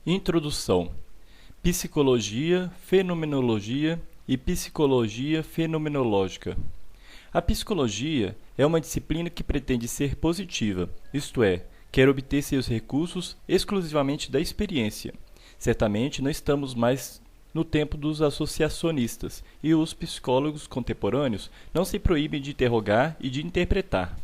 Introdução: Psicologia, Fenomenologia e Psicologia Fenomenológica. A psicologia é uma disciplina que pretende ser positiva, isto é, quer obter seus recursos exclusivamente da experiência. Certamente não estamos mais no tempo dos associacionistas, e os psicólogos contemporâneos não se proíbem de interrogar e de interpretar.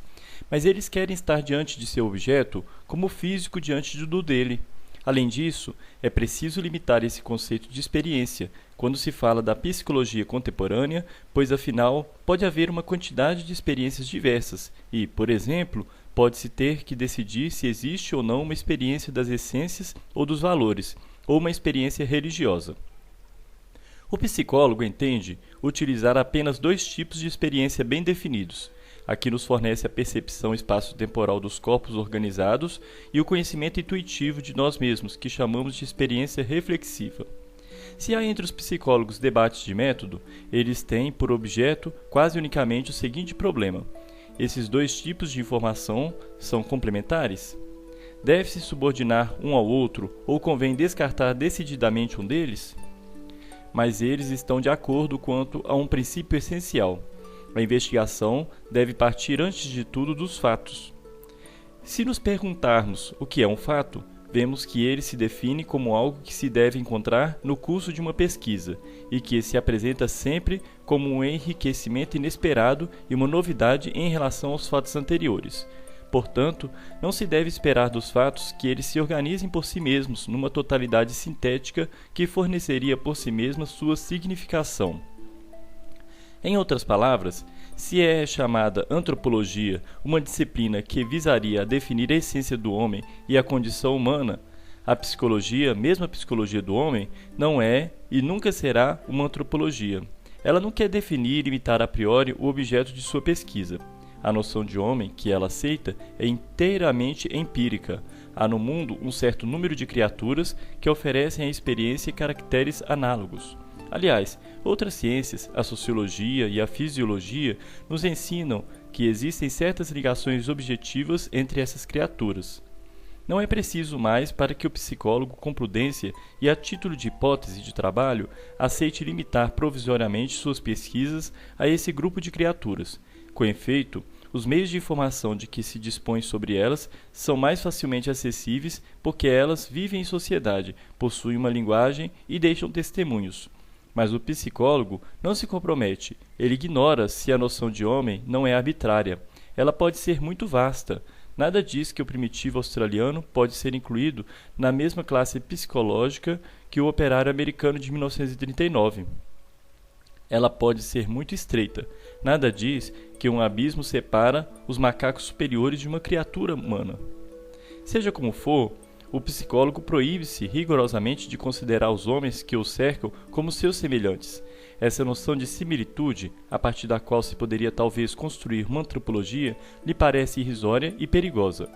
Mas eles querem estar diante de seu objeto como o físico diante do dele. Além disso, é preciso limitar esse conceito de experiência quando se fala da psicologia contemporânea, pois afinal pode haver uma quantidade de experiências diversas e, por exemplo, pode-se ter que decidir se existe ou não uma experiência das essências ou dos valores, ou uma experiência religiosa. O psicólogo entende utilizar apenas dois tipos de experiência bem definidos. Aqui nos fornece a percepção espaço-temporal dos corpos organizados e o conhecimento intuitivo de nós mesmos, que chamamos de experiência reflexiva. Se há entre os psicólogos debates de método, eles têm por objeto quase unicamente o seguinte problema: esses dois tipos de informação são complementares? Deve-se subordinar um ao outro ou convém descartar decididamente um deles? Mas eles estão de acordo quanto a um princípio essencial. A investigação deve partir antes de tudo dos fatos. Se nos perguntarmos o que é um fato, vemos que ele se define como algo que se deve encontrar no curso de uma pesquisa e que se apresenta sempre como um enriquecimento inesperado e uma novidade em relação aos fatos anteriores. Portanto, não se deve esperar dos fatos que eles se organizem por si mesmos numa totalidade sintética que forneceria por si mesma sua significação. Em outras palavras, se é chamada antropologia uma disciplina que visaria a definir a essência do homem e a condição humana, a psicologia, mesmo a psicologia do homem, não é e nunca será uma antropologia. Ela não quer definir e imitar a priori o objeto de sua pesquisa. A noção de homem que ela aceita é inteiramente empírica. Há no mundo um certo número de criaturas que oferecem à experiência caracteres análogos. Aliás, outras ciências, a sociologia e a fisiologia, nos ensinam que existem certas ligações objetivas entre essas criaturas. Não é preciso mais para que o psicólogo, com prudência e a título de hipótese de trabalho, aceite limitar provisoriamente suas pesquisas a esse grupo de criaturas. Com efeito, os meios de informação de que se dispõe sobre elas são mais facilmente acessíveis porque elas vivem em sociedade, possuem uma linguagem e deixam testemunhos. Mas o psicólogo não se compromete, ele ignora se a noção de homem não é arbitrária. Ela pode ser muito vasta. Nada diz que o primitivo australiano pode ser incluído na mesma classe psicológica que o operário americano de 1939. Ela pode ser muito estreita. Nada diz que um abismo separa os macacos superiores de uma criatura humana. Seja como for, o psicólogo proíbe-se rigorosamente de considerar os homens que o cercam como seus semelhantes. Essa noção de similitude, a partir da qual se poderia talvez construir uma antropologia, lhe parece irrisória e perigosa.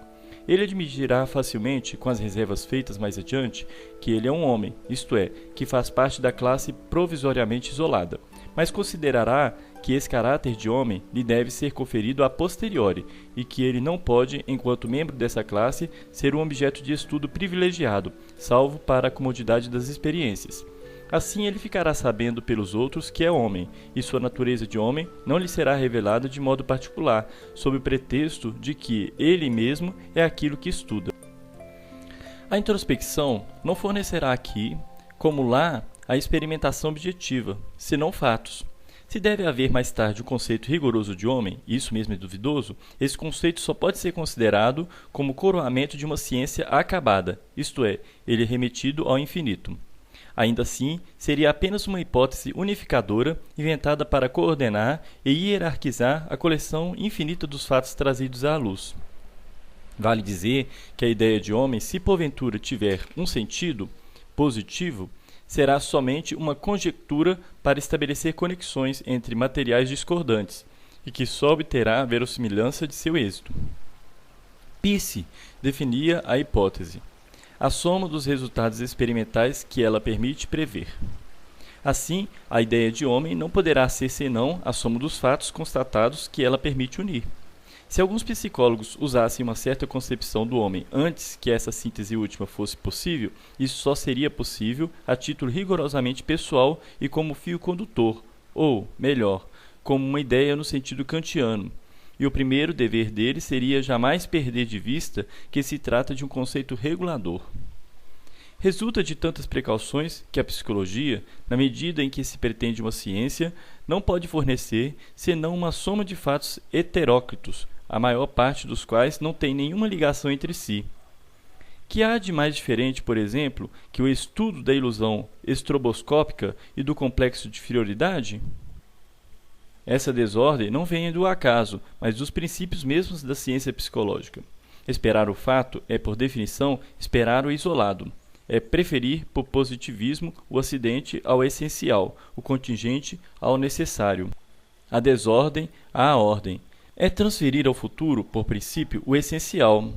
Ele admitirá facilmente, com as reservas feitas mais adiante, que ele é um homem, isto é, que faz parte da classe provisoriamente isolada, mas considerará que esse caráter de homem lhe deve ser conferido a posteriori e que ele não pode, enquanto membro dessa classe, ser um objeto de estudo privilegiado, salvo para a comodidade das experiências. Assim ele ficará sabendo pelos outros que é homem, e sua natureza de homem não lhe será revelada de modo particular, sob o pretexto de que ele mesmo é aquilo que estuda. A introspecção não fornecerá aqui, como lá, a experimentação objetiva, senão fatos. Se deve haver mais tarde um conceito rigoroso de homem, e isso mesmo é duvidoso, esse conceito só pode ser considerado como coroamento de uma ciência acabada, isto é, ele é remetido ao infinito. Ainda assim, seria apenas uma hipótese unificadora inventada para coordenar e hierarquizar a coleção infinita dos fatos trazidos à luz. Vale dizer que a ideia de homem, se porventura tiver um sentido positivo, será somente uma conjectura para estabelecer conexões entre materiais discordantes e que só obterá a verossimilhança de seu êxito. Peirce definia a hipótese: a soma dos resultados experimentais que ela permite prever. Assim, a ideia de homem não poderá ser senão a soma dos fatos constatados que ela permite unir. Se alguns psicólogos usassem uma certa concepção do homem antes que essa síntese última fosse possível, isso só seria possível a título rigorosamente pessoal e como fio condutor, ou, melhor, como uma ideia no sentido kantiano. E o primeiro dever dele seria jamais perder de vista que se trata de um conceito regulador. Resulta de tantas precauções que a psicologia, na medida em que se pretende uma ciência, não pode fornecer senão uma soma de fatos heteróclitos, a maior parte dos quais não tem nenhuma ligação entre si. Que há de mais diferente, por exemplo, que o estudo da ilusão estroboscópica e do complexo de inferioridade? Essa desordem não vem do acaso, mas dos princípios mesmos da ciência psicológica. Esperar o fato é, por definição, esperar o isolado. É preferir, por positivismo, o acidente ao essencial, o contingente ao necessário, a desordem à ordem. É transferir ao futuro, por princípio, o essencial,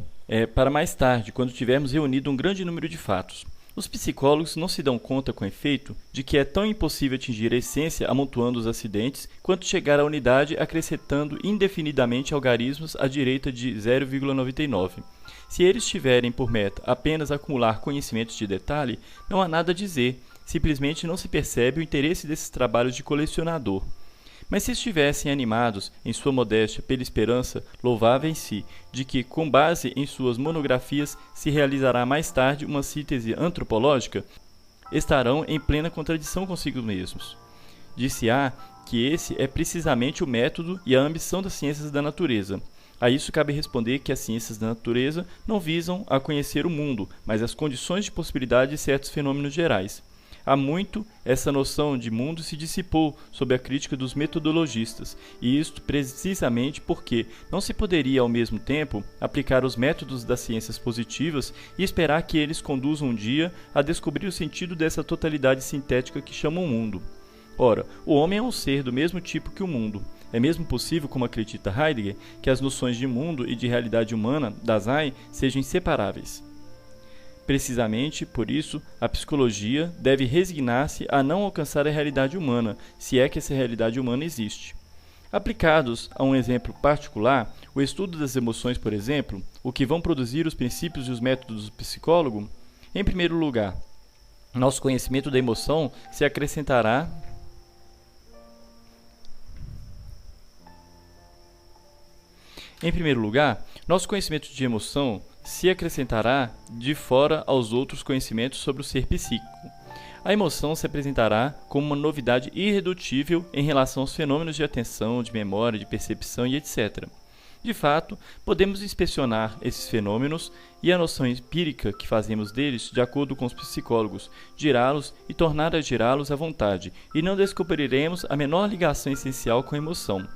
para mais tarde, quando tivermos reunido um grande número de fatos. Os psicólogos não se dão conta, com efeito, de que é tão impossível atingir a essência amontoando os acidentes, quanto chegar à unidade acrescentando indefinidamente algarismos à direita de 0,99. Se eles tiverem por meta apenas acumular conhecimentos de detalhe, não há nada a dizer, simplesmente não se percebe o interesse desses trabalhos de colecionador. Mas se estivessem animados, em sua modéstia, pela esperança, louvável em si, de que, com base em suas monografias, se realizará mais tarde uma síntese antropológica, estarão em plena contradição consigo mesmos. Dir-se-á que esse é precisamente o método e a ambição das ciências da natureza. A isso cabe responder que as ciências da natureza não visam a conhecer o mundo, mas as condições de possibilidade de certos fenômenos gerais. Há muito, essa noção de mundo se dissipou sob a crítica dos metodologistas, e isto precisamente porque não se poderia, ao mesmo tempo, aplicar os métodos das ciências positivas e esperar que eles conduzam um dia a descobrir o sentido dessa totalidade sintética que chamam mundo. Ora, o homem é um ser do mesmo tipo que o mundo. É mesmo possível, como acredita Heidegger, que as noções de mundo e de realidade humana, Dasein, sejam inseparáveis. Precisamente por isso, a psicologia deve resignar-se a não alcançar a realidade humana, se é que essa realidade humana existe. Aplicados a um exemplo particular, o estudo das emoções, por exemplo, o que vão produzir os princípios e os métodos do psicólogo? Em primeiro lugar, nosso conhecimento da emoção se acrescentará de fora aos outros conhecimentos sobre o ser psíquico. A emoção se apresentará como uma novidade irredutível em relação aos fenômenos de atenção, de memória, de percepção e etc. De fato, podemos inspecionar esses fenômenos e a noção empírica que fazemos deles, de acordo com os psicólogos, girá-los e tornar a girá-los à vontade, e não descobriremos a menor ligação essencial com a emoção.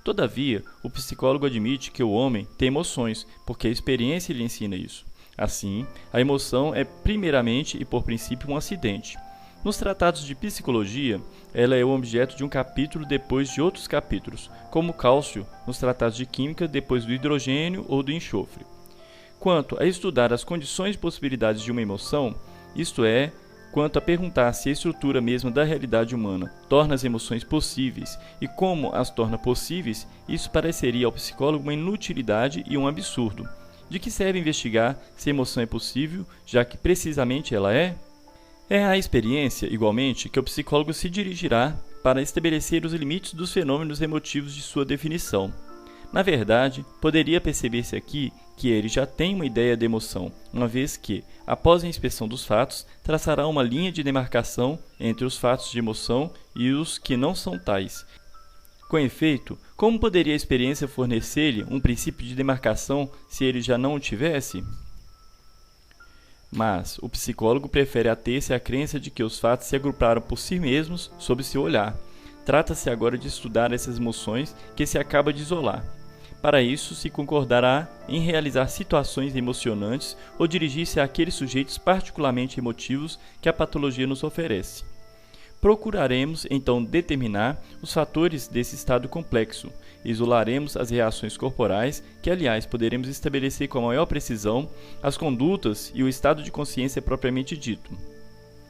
Todavia, o psicólogo admite que o homem tem emoções, porque a experiência lhe ensina isso. Assim, a emoção é primeiramente e por princípio um acidente. Nos tratados de psicologia, ela é o objeto de um capítulo depois de outros capítulos, como o cálcio nos tratados de química depois do hidrogênio ou do enxofre. Quanto a estudar as condições e possibilidades de uma emoção, isto é, quanto a perguntar se a estrutura mesma da realidade humana torna as emoções possíveis e como as torna possíveis, isso pareceria ao psicólogo uma inutilidade e um absurdo. De que serve investigar se a emoção é possível, já que precisamente ela é? É à experiência, igualmente, que o psicólogo se dirigirá para estabelecer os limites dos fenômenos emotivos de sua definição. Na verdade, poderia perceber-se aqui que ele já tem uma ideia de emoção, uma vez que, após a inspeção dos fatos, traçará uma linha de demarcação entre os fatos de emoção e os que não são tais. Com efeito, como poderia a experiência fornecer-lhe um princípio de demarcação se ele já não o tivesse? Mas o psicólogo prefere ater-se à crença de que os fatos se agruparam por si mesmos sob seu olhar. Trata-se agora de estudar essas emoções que se acaba de isolar. Para isso, se concordará em realizar situações emocionantes ou dirigir-se àqueles sujeitos particularmente emotivos que a patologia nos oferece. Procuraremos, então, determinar os fatores desse estado complexo. Isolaremos as reações corporais, que, aliás, poderemos estabelecer com a maior precisão as condutas e o estado de consciência propriamente dito.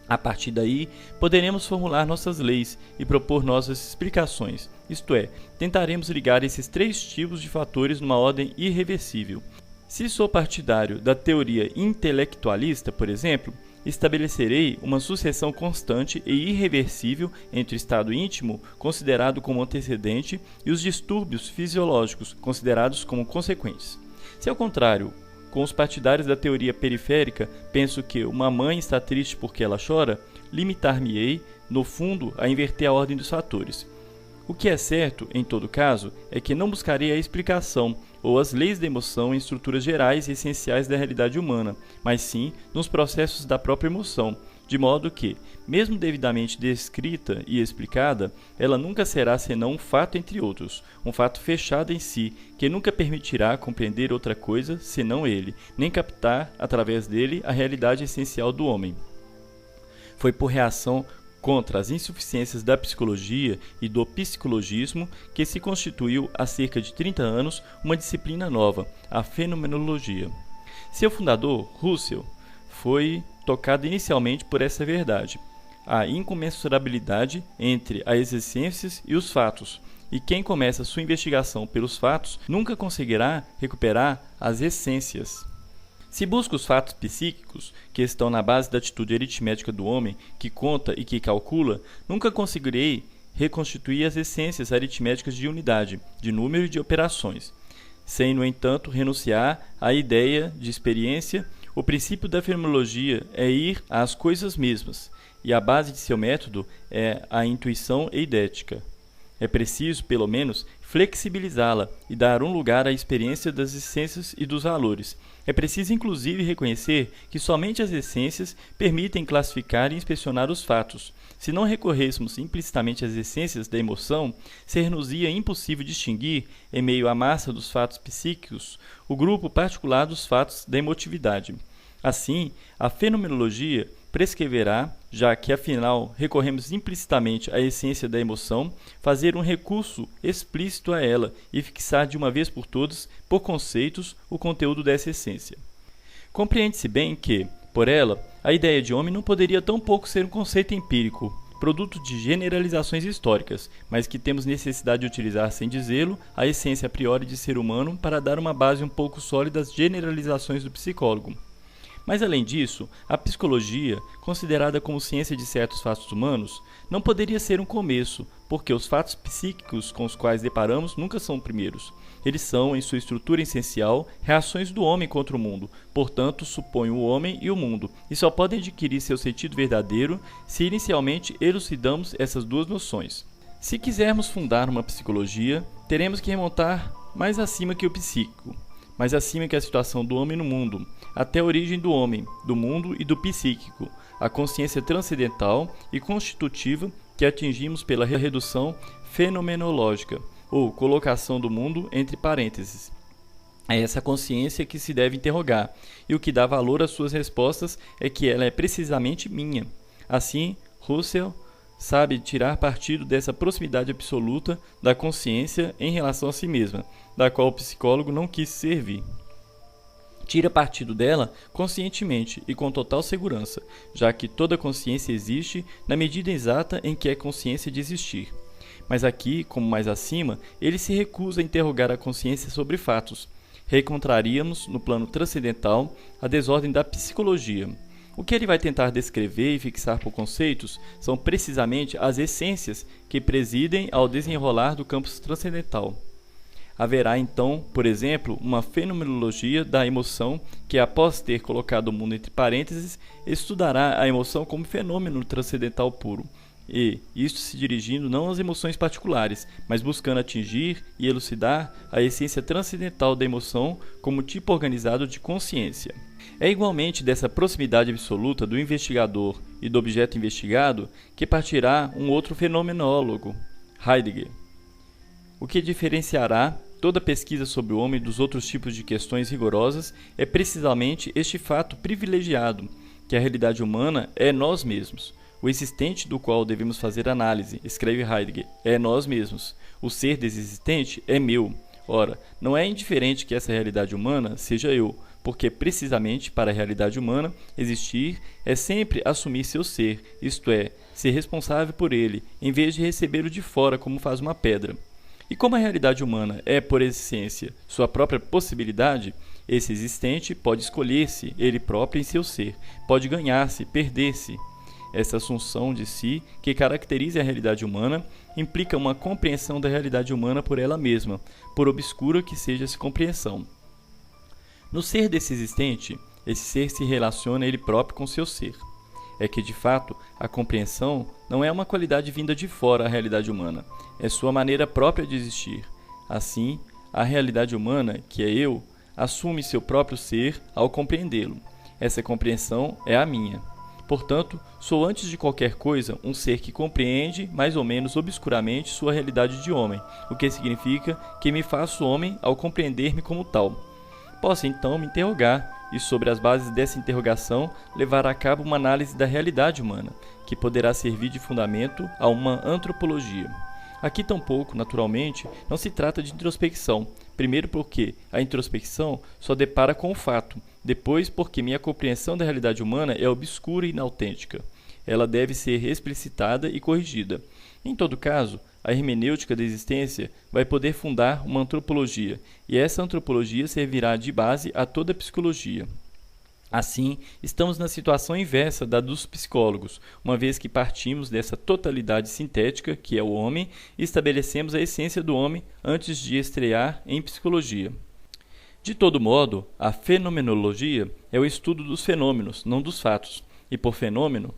A partir daí, poderemos formular nossas leis e propor nossas explicações, isto é, tentaremos ligar esses três tipos de fatores numa ordem irreversível. Se sou partidário da teoria intelectualista, por exemplo, estabelecerei uma sucessão constante e irreversível entre o estado íntimo, considerado como antecedente, e os distúrbios fisiológicos, considerados como consequentes. Se ao contrário, com os partidários da teoria periférica, penso que uma mãe está triste porque ela chora, limitar-me-ei, no fundo, a inverter a ordem dos fatores. O que é certo, em todo caso, é que não buscarei a explicação ou as leis da emoção em estruturas gerais e essenciais da realidade humana, mas sim nos processos da própria emoção, de modo que, mesmo devidamente descrita e explicada, ela nunca será senão um fato entre outros, um fato fechado em si, que nunca permitirá compreender outra coisa senão ele, nem captar, através dele, a realidade essencial do homem. Foi por reação contra as insuficiências da psicologia e do psicologismo que se constituiu há cerca de 30 anos uma disciplina nova, a fenomenologia. Seu fundador, Russell, foi tocado inicialmente por essa verdade, a incomensurabilidade entre as essências e os fatos, e quem começa sua investigação pelos fatos nunca conseguirá recuperar as essências. Se busco os fatos psíquicos, que estão na base da atitude aritmética do homem, que conta e que calcula, nunca conseguirei reconstituir as essências aritméticas de unidade, de número e de operações. Sem, no entanto, renunciar à ideia de experiência, o princípio da fenomenologia é ir às coisas mesmas, e a base de seu método é a intuição eidética. É preciso, pelo menos, flexibilizá-la e dar um lugar à experiência das essências e dos valores. É preciso, inclusive, reconhecer que somente as essências permitem classificar e inspecionar os fatos. Se não recorrêssemos implicitamente às essências da emoção, ser-nos-ia impossível distinguir, em meio à massa dos fatos psíquicos, o grupo particular dos fatos da emotividade. Assim, a fenomenologia prescreverá, já que afinal recorremos implicitamente à essência da emoção, fazer um recurso explícito a ela e fixar de uma vez por todas, por conceitos, o conteúdo dessa essência. Compreende-se bem que, por ela, a ideia de homem não poderia tão pouco ser um conceito empírico, produto de generalizações históricas, mas que temos necessidade de utilizar, sem dizê-lo, a essência a priori de ser humano para dar uma base um pouco sólida às generalizações do psicólogo. Mas, além disso, a psicologia, considerada como ciência de certos fatos humanos, não poderia ser um começo, porque os fatos psíquicos com os quais deparamos nunca são primeiros. Eles são, em sua estrutura essencial, reações do homem contra o mundo, portanto, supõem o homem e o mundo, e só podem adquirir seu sentido verdadeiro se inicialmente elucidamos essas duas noções. Se quisermos fundar uma psicologia, teremos que remontar mais acima que o psíquico, mais acima que a situação do homem no mundo, até a origem do homem, do mundo e do psíquico, a consciência transcendental e constitutiva que atingimos pela redução fenomenológica, ou colocação do mundo entre parênteses. É essa consciência que se deve interrogar, e o que dá valor às suas respostas é que ela é precisamente minha. Assim, Russell sabe tirar partido dessa proximidade absoluta da consciência em relação a si mesma, da qual o psicólogo não quis servir. Tira partido dela conscientemente e com total segurança, já que toda consciência existe na medida exata em que é consciência de existir. Mas aqui, como mais acima, ele se recusa a interrogar a consciência sobre fatos. Reencontraríamos, no plano transcendental, a desordem da psicologia. O que ele vai tentar descrever e fixar por conceitos são precisamente as essências que presidem ao desenrolar do campus transcendental. Haverá então, por exemplo, uma fenomenologia da emoção que, após ter colocado o mundo entre parênteses, estudará a emoção como fenômeno transcendental puro, e isto se dirigindo não às emoções particulares, mas buscando atingir e elucidar a essência transcendental da emoção como tipo organizado de consciência. É igualmente dessa proximidade absoluta do investigador e do objeto investigado que partirá um outro fenomenólogo, Heidegger. O que diferenciará toda pesquisa sobre o homem dos outros tipos de questões rigorosas é precisamente este fato privilegiado, que a realidade humana é nós mesmos. O existente do qual devemos fazer análise, escreve Heidegger, é nós mesmos. O ser desexistente é meu. Ora, não é indiferente que essa realidade humana seja eu, porque precisamente para a realidade humana, existir é sempre assumir seu ser, isto é, ser responsável por ele, em vez de recebê-lo de fora como faz uma pedra. E como a realidade humana é, por essência, sua própria possibilidade, esse existente pode escolher-se ele próprio em seu ser, pode ganhar-se, perder-se. Essa assunção de si, que caracteriza a realidade humana, implica uma compreensão da realidade humana por ela mesma, por obscura que seja essa compreensão. No ser desse existente, esse ser se relaciona ele próprio com seu ser. É que, de fato, a compreensão não é uma qualidade vinda de fora à realidade humana, é sua maneira própria de existir. Assim, a realidade humana, que é eu, assume seu próprio ser ao compreendê-lo. Essa compreensão é a minha. Portanto, sou antes de qualquer coisa um ser que compreende, mais ou menos obscuramente, sua realidade de homem, o que significa que me faço homem ao compreender-me como tal. Posso então me interrogar e, sobre as bases dessa interrogação, levar a cabo uma análise da realidade humana, que poderá servir de fundamento a uma antropologia. Aqui tampouco, naturalmente, não se trata de introspecção, primeiro porque a introspecção só depara com o fato, depois porque minha compreensão da realidade humana é obscura e inautêntica. Ela deve ser explicitada e corrigida. Em todo caso, a hermenêutica da existência vai poder fundar uma antropologia, e essa antropologia servirá de base a toda a psicologia. Assim, estamos na situação inversa da dos psicólogos, uma vez que partimos dessa totalidade sintética, que é o homem, e estabelecemos a essência do homem antes de estrear em psicologia. De todo modo, a fenomenologia é o estudo dos fenômenos, não dos fatos, e por fenômeno,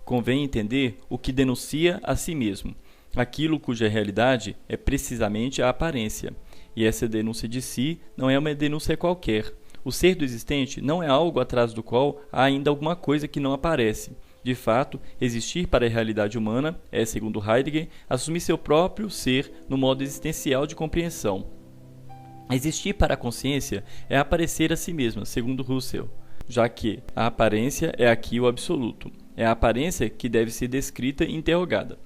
convém entender o que denuncia a si mesmo, aquilo cuja realidade é precisamente a aparência, e essa denúncia de si não é uma denúncia qualquer. O ser do existente não é algo atrás do qual há ainda alguma coisa que não aparece. De fato, existir para a realidade humana é, segundo Heidegger, assumir seu próprio ser no modo existencial de compreensão. Existir para a consciência é aparecer a si mesma, segundo Russell, já que a aparência é aqui o absoluto. É a aparência que deve ser descrita e interrogada.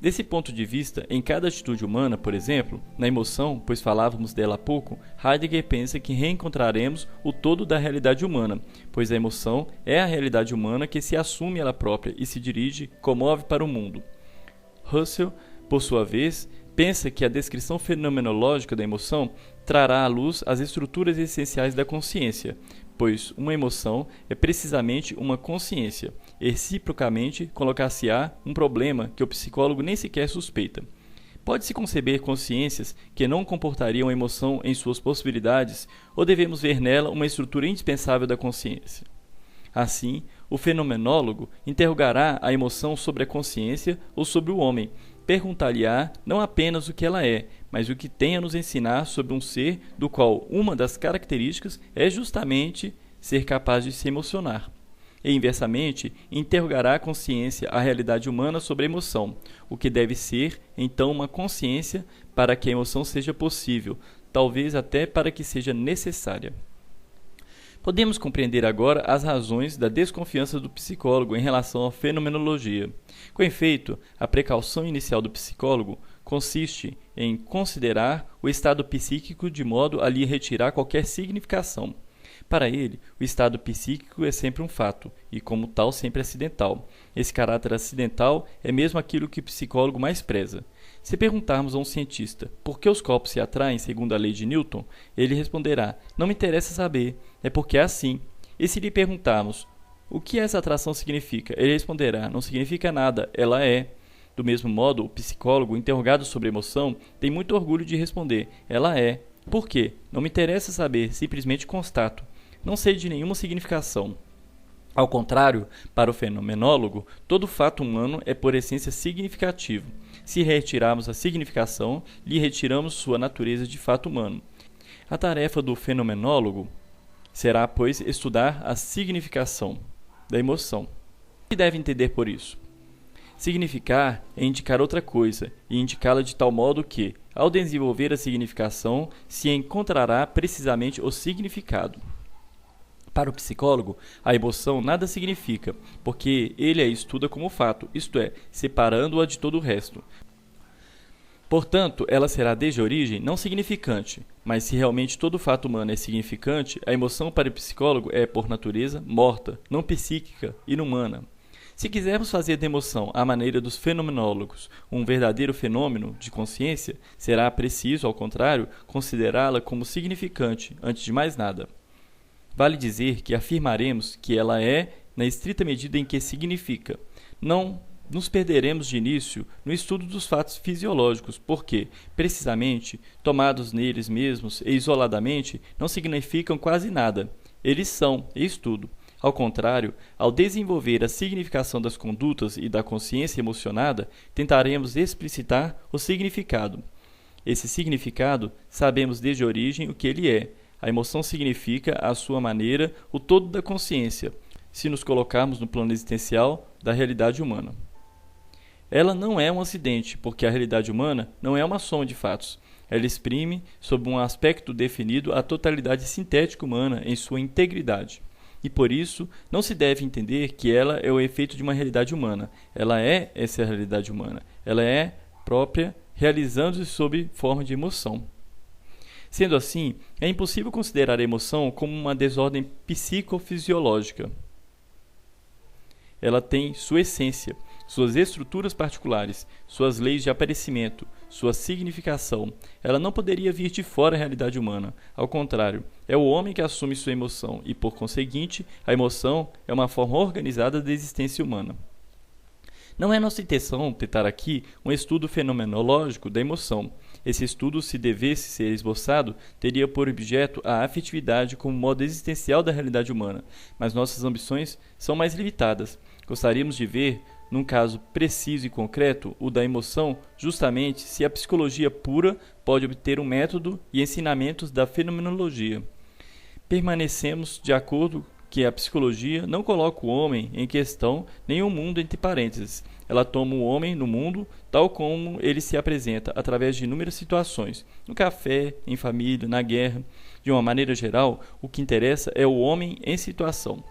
Desse ponto de vista, em cada atitude humana, por exemplo, na emoção, pois falávamos dela há pouco, Heidegger pensa que reencontraremos o todo da realidade humana, pois a emoção é a realidade humana que se assume ela própria e se dirige, comove para o mundo. Russell, por sua vez, pensa que a descrição fenomenológica da emoção trará à luz as estruturas essenciais da consciência, pois uma emoção é precisamente uma consciência. Reciprocamente, colocar-se-á um problema que o psicólogo nem sequer suspeita. Pode-se conceber consciências que não comportariam a emoção em suas possibilidades, ou devemos ver nela uma estrutura indispensável da consciência? Assim, o fenomenólogo interrogará a emoção sobre a consciência ou sobre o homem, perguntar-lhe-á não apenas o que ela é, mas o que tem a nos ensinar sobre um ser do qual uma das características é justamente ser capaz de se emocionar. E, inversamente, interrogará a consciência a realidade humana sobre a emoção, o que deve ser, então, uma consciência para que a emoção seja possível, talvez até para que seja necessária. Podemos compreender agora as razões da desconfiança do psicólogo em relação à fenomenologia. Com efeito, a precaução inicial do psicólogo consiste em considerar o estado psíquico de modo a lhe retirar qualquer significação. Para ele, o estado psíquico é sempre um fato, e como tal sempre acidental. Esse caráter acidental é mesmo aquilo que o psicólogo mais preza. Se perguntarmos a um cientista por que os corpos se atraem segundo a lei de Newton, ele responderá, não me interessa saber, é porque é assim. E se lhe perguntarmos o que essa atração significa, ele responderá, não significa nada, ela é. Do mesmo modo, o psicólogo, interrogado sobre emoção, tem muito orgulho de responder, ela é. Por quê? Não me interessa saber, simplesmente constato. Não sei de nenhuma significação. Ao contrário, para o fenomenólogo, todo fato humano é por essência significativo. Se retirarmos a significação, lhe retiramos sua natureza de fato humano. A tarefa do fenomenólogo será, pois, estudar a significação da emoção. O que deve entender por isso? Significar é indicar outra coisa, e indicá-la de tal modo que, ao desenvolver a significação, se encontrará precisamente o significado. Para o psicólogo, a emoção nada significa, porque ele a estuda como fato, isto é, separando-a de todo o resto. Portanto, ela será desde a origem não significante, mas se realmente todo fato humano é significante, a emoção para o psicólogo é, por natureza, morta, não psíquica, inumana. Se quisermos fazer da emoção, à maneira dos fenomenólogos, um verdadeiro fenômeno de consciência, será preciso, ao contrário, considerá-la como significante, antes de mais nada. Vale dizer que afirmaremos que ela é na estrita medida em que significa. Não nos perderemos de início no estudo dos fatos fisiológicos, porque, precisamente, tomados neles mesmos e isoladamente, não significam quase nada. Eles são, eis tudo. Ao contrário, ao desenvolver a significação das condutas e da consciência emocionada, tentaremos explicitar o significado. Esse significado, sabemos desde a origem o que ele é. A emoção significa, à sua maneira, o todo da consciência, se nos colocarmos no plano existencial da realidade humana. Ela não é um acidente, porque a realidade humana não é uma soma de fatos. Ela exprime, sob um aspecto definido, a totalidade sintética humana em sua integridade. E por isso, não se deve entender que ela é o efeito de uma realidade humana. Ela é essa realidade humana. Ela é própria, realizando-se sob forma de emoção. Sendo assim, é impossível considerar a emoção como uma desordem psicofisiológica. Ela tem sua essência, suas estruturas particulares, suas leis de aparecimento, sua significação. Ela não poderia vir de fora da realidade humana. Ao contrário, é o homem que assume sua emoção e, por conseguinte, a emoção é uma forma organizada da existência humana. Não é nossa intenção tentar aqui um estudo fenomenológico da emoção. Esse estudo, se devesse ser esboçado, teria por objeto a afetividade como modo existencial da realidade humana, mas nossas ambições são mais limitadas. Gostaríamos de ver, num caso preciso e concreto, o da emoção, justamente se a psicologia pura pode obter um método e ensinamentos da fenomenologia. Permanecemos de acordo que a psicologia não coloca o homem em questão nem o mundo entre parênteses. Ela toma o homem no mundo tal como ele se apresenta através de inúmeras situações, no café, em família, na guerra. De uma maneira geral, o que interessa é o homem em situação.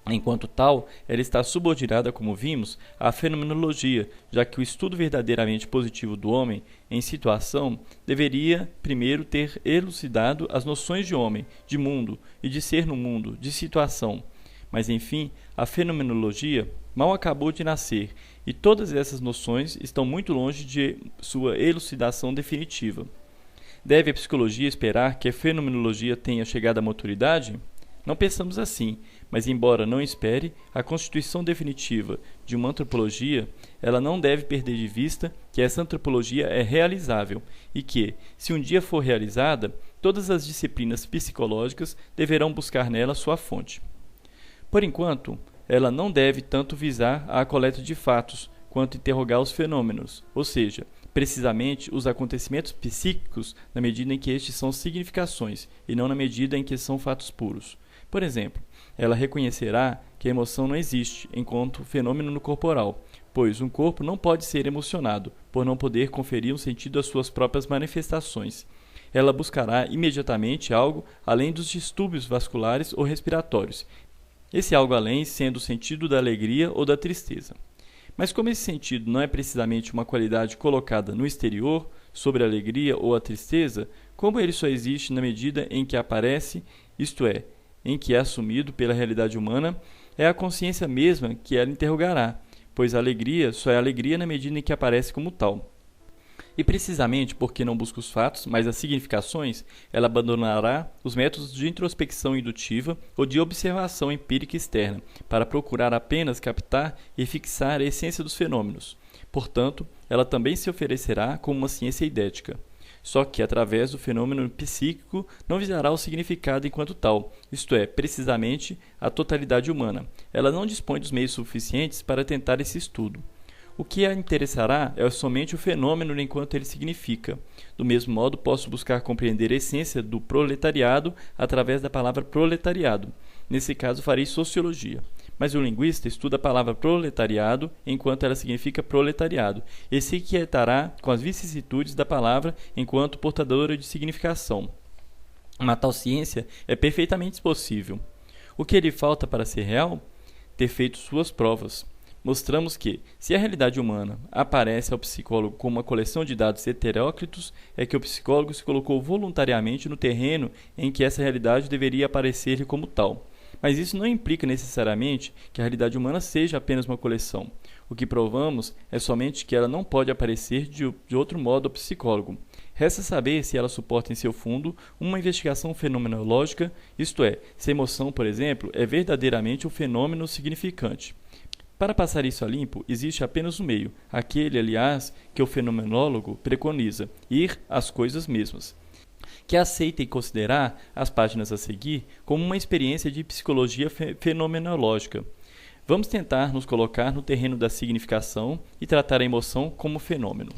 Enquanto tal, ela está subordinada, como vimos, à fenomenologia, já que o estudo verdadeiramente positivo do homem em situação deveria primeiro ter elucidado as noções de homem, de mundo e de ser no mundo, de situação. Mas, enfim, a fenomenologia mal acabou de nascer e todas essas noções estão muito longe de sua elucidação definitiva. Deve a psicologia esperar que a fenomenologia tenha chegado à maturidade? Não pensamos assim, mas embora não espere a constituição definitiva de uma antropologia, ela não deve perder de vista que essa antropologia é realizável e que, se um dia for realizada, todas as disciplinas psicológicas deverão buscar nela sua fonte. Por enquanto, ela não deve tanto visar a coleta de fatos quanto interrogar os fenômenos, ou seja, precisamente os acontecimentos psíquicos na medida em que estes são significações e não na medida em que são fatos puros. Por exemplo, ela reconhecerá que a emoção não existe enquanto fenômeno corporal, pois um corpo não pode ser emocionado, por não poder conferir um sentido às suas próprias manifestações. Ela buscará imediatamente algo além dos distúrbios vasculares ou respiratórios, esse algo além sendo o sentido da alegria ou da tristeza. Mas como esse sentido não é precisamente uma qualidade colocada no exterior, sobre a alegria ou a tristeza, como ele só existe na medida em que aparece, isto é, em que é assumido pela realidade humana, é a consciência mesma que ela interrogará, pois a alegria só é alegria na medida em que aparece como tal. E precisamente porque não busca os fatos, mas as significações, ela abandonará os métodos de introspecção indutiva ou de observação empírica externa, para procurar apenas captar e fixar a essência dos fenômenos. Portanto, ela também se oferecerá como uma ciência idética. Só que, através do fenômeno psíquico, não visará o significado enquanto tal, isto é, precisamente, a totalidade humana. Ela não dispõe dos meios suficientes para tentar esse estudo. O que a interessará é somente o fenômeno enquanto ele significa. Do mesmo modo, posso buscar compreender a essência do proletariado através da palavra proletariado. Nesse caso, farei sociologia. Mas o linguista estuda a palavra proletariado enquanto ela significa proletariado, e se inquietará com as vicissitudes da palavra enquanto portadora de significação. Uma tal ciência é perfeitamente possível. O que lhe falta para ser real? Ter feito suas provas. Mostramos que, se a realidade humana aparece ao psicólogo como uma coleção de dados heteróclitos, é que o psicólogo se colocou voluntariamente no terreno em que essa realidade deveria aparecer-lhe como tal. Mas isso não implica necessariamente que a realidade humana seja apenas uma coleção. O que provamos é somente que ela não pode aparecer de outro modo ao psicólogo. Resta saber se ela suporta em seu fundo uma investigação fenomenológica, isto é, se a emoção, por exemplo, é verdadeiramente um fenômeno significante. Para passar isso a limpo, existe apenas um meio, aquele, aliás, que o fenomenólogo preconiza, ir às coisas mesmas, que aceitem considerar as páginas a seguir como uma experiência de psicologia fenomenológica. Vamos tentar nos colocar no terreno da significação e tratar a emoção como fenômeno.